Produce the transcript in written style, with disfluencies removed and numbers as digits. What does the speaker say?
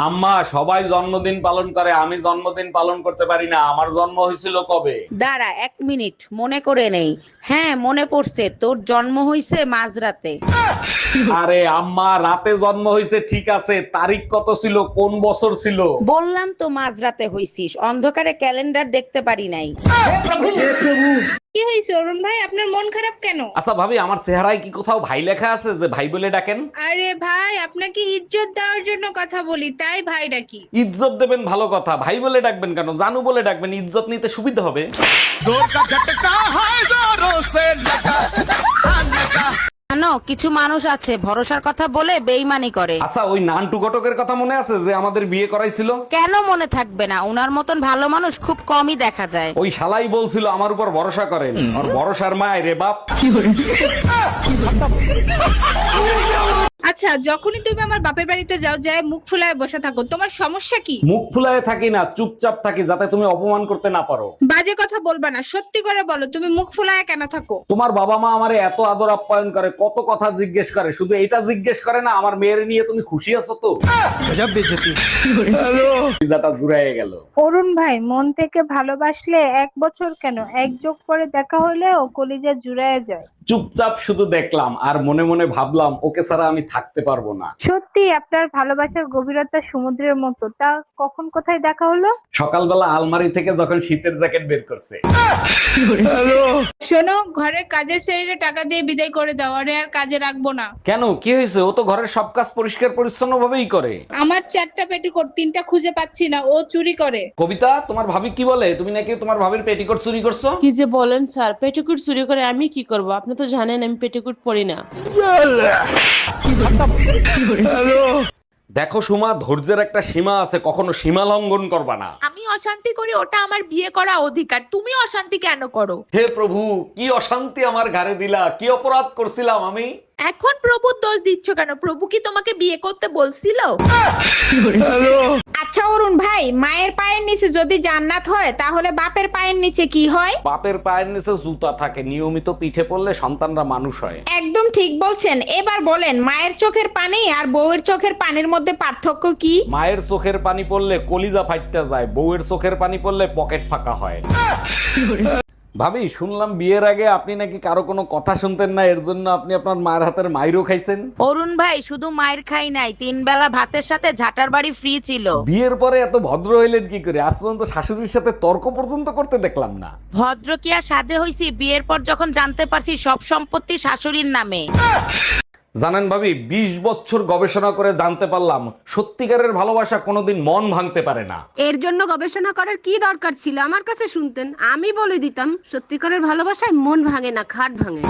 আম্মা, সবাই জন্মদিন পালন করে, আমি জন্মদিন পালন করতে পারি না। আমার জন্ম হয়েছিল কবে? দাঁড়া 1 মিনিট মনে করে নেই। হ্যাঁ মনে পড়ছে, তোর জন্ম হইছে মাঝরাতে। আরে আম্মা, রাতে জন্ম হয়েছে ঠিক আছে, তারিখ কত ছিল, কোন বছর ছিল? বললাম তো মাঝরাতে হইছিস, অন্ধকারে ক্যালেন্ডার দেখতে পারি নাই। কি হয়েছে অরুণ ভাই, আপনার মন খারাপ কেন? আচ্ছা ভাবি, আমার চেহারায় কি কোথাও ভাই লেখা আছে যে ভাই বলে ডাকেন? আরে ভাই, আপনাকে ইজ্জত দেওয়ার জন্য কথা বলি, তাই ভাই ডাকি। ইজ্জত দেবেন ভালো কথা, ভাই বলে ডাকবেন কেন? জানু বলে ডাকবেন, ইজ্জত নিতে সুবিধা হবে। জানো কিছু মানুষ আছে ভরসার কথা বলে বেইমানি করে। আচ্ছা, ওই নান্টু ঘটকের কথা মনে আছে যে আমাদের বিয়ে করাইছিল? কেন মনে থাকবে না, উনার মতন ভালো মানুষ খুব কমই দেখা যায়। ওই শালাই বলছিল আমার উপর ভরসা করেন, আর ভরসার মায় রে বাপ। আচ্ছা, যখনই তুমি আমার বাপের বাড়িতে যাও, যায় মুখ ফুলায় বসে থাকো, তোমার সমস্যা কি? মুখ ফুলায় থাকি না, চুপচাপ থাকি, যাতে তুমি অপমান করতে না পারো। বাজে কথা বলবা না, সত্যি করে বলো, তুমি মুখ ফুলায় কেন থাকো? তোমার বাবা মা আমারে এত আদর আপ্যায়ন করে, কত কথা জিজ্ঞেস করে, শুধু এটা জিজ্ঞেস করে না আমার মেয়ের নিয়ে তুমি খুশি আছো তো? পিজাটা জুড়াইয়ে গেল। অরুণ ভাই, মন থেকে ভালোবাসলে 1 বছর কেন, এক যোগ করে দেখা হলেও কলিজা জুড়ায় যায়। চুপচাপ শুধু দেখলাম আর মনে মনে ভাবলাম ওকে ছাড়া আমি থাকতে পারবো না। সত্যি আপনার ভালোবাসার গভীরতা সমুদ্রের মতো। তা কখন কোথায় দেখা হলো? সকালবেলা আলমারি থেকে যখন শীতের জ্যাকেট বের করছে। শোনো, ঘরের কাজের ছেড়ে টাকা দিয়ে বিদায় করে দাও, আরে আর কাজে রাখবো না। কেন, কি হয়েছে? ও তো ঘরের সব কাজ পরিষ্কার পরিচ্ছন্ন ভাবেই করে। আমার 4টা পেটিকোট, 3টা খুঁজে পাচ্ছি না, ও চুরি করে। কবিতা, তোমার ভাবি কি বলে? তুমি নাকি তোমার ভাবির পেটিকোট চুরি করছো? কি যে বলেন স্যার, পেটিকুট চুরি করে আমি কি করব? আপনি তো জানেন আমি পেটিকুট পরি না। দেখো সুমা, ধৈর্যের একটা সীমা আছে, কখনো সীমা লঙ্ঘন করবা না। আমি অশান্তি করি, ওটা আমার বিয়ে করা অধিকার। তুমি অশান্তি কেন করো? হে প্রভু, কি অশান্তি আমার ঘাড়ে দিলা, কি অপরাধ করছিলাম আমি? এখন প্রভুর দোষ দিচ্ছ কেন? প্রভু কি তোমাকে বিয়ে করতে বলছিল? আচ্ছা অরুণ ভাই, মায়ের পায়ের নিচে যদি জান্নাত হয় তাহলে বাপের পায়ের নিচে কি হয়? বাপের পায়ের নিচে জুতা থাকে, নিয়মিত পিঠে পড়লে সন্তানরা মানুষ হয়। একদম ঠিক বলছেন। এবার বলেন, মায়ের চোখের পানি আর বউয়ের চোখের পানির মধ্যে পার্থক্য কি? মায়ের চোখের পানি পড়লে কলিজা ফাইটটা যায়, বউয়ের চোখের পানি পড়লে পকেট ফাঁকা হয়। ভাবি, শুনলাম বিয়ের আগে আপনি নাকি কারো কোনো কথা শুনতেন না, এর জন্য আপনি আপনার মায়ের হাতের মাইরও খাইছেন। অরুণ ভাই শুধু মায়ের খাই নাই, 3 বেলা ভাতের সাথে ঝাটার বাড়ি ফ্রি ছিল। বিয়ের পরে এত ভদ্র হইলেন কি করে? আজ পর্যন্ত শাশুড়ির সাথে তর্ক পর্যন্ত করতে দেখলাম না। ভদ্র কি আর সাধে হইছি, বিয়ের পর যখন জানতে পারছি সব সম্পত্তি শাশুড়ির নামে। জানেন ভাবি, 20 বছর গবেষণা করে জানতে পারলাম সত্যিকারের ভালোবাসা কোনোদিন মন ভাঙতে পারে না। এর জন্য গবেষণা করার কি দরকার ছিল? আমার কাছে শুনতেন, আমি বলে দিতাম সত্যিকারের ভালোবাসায় মন ভাঙে না, খাট ভাঙে।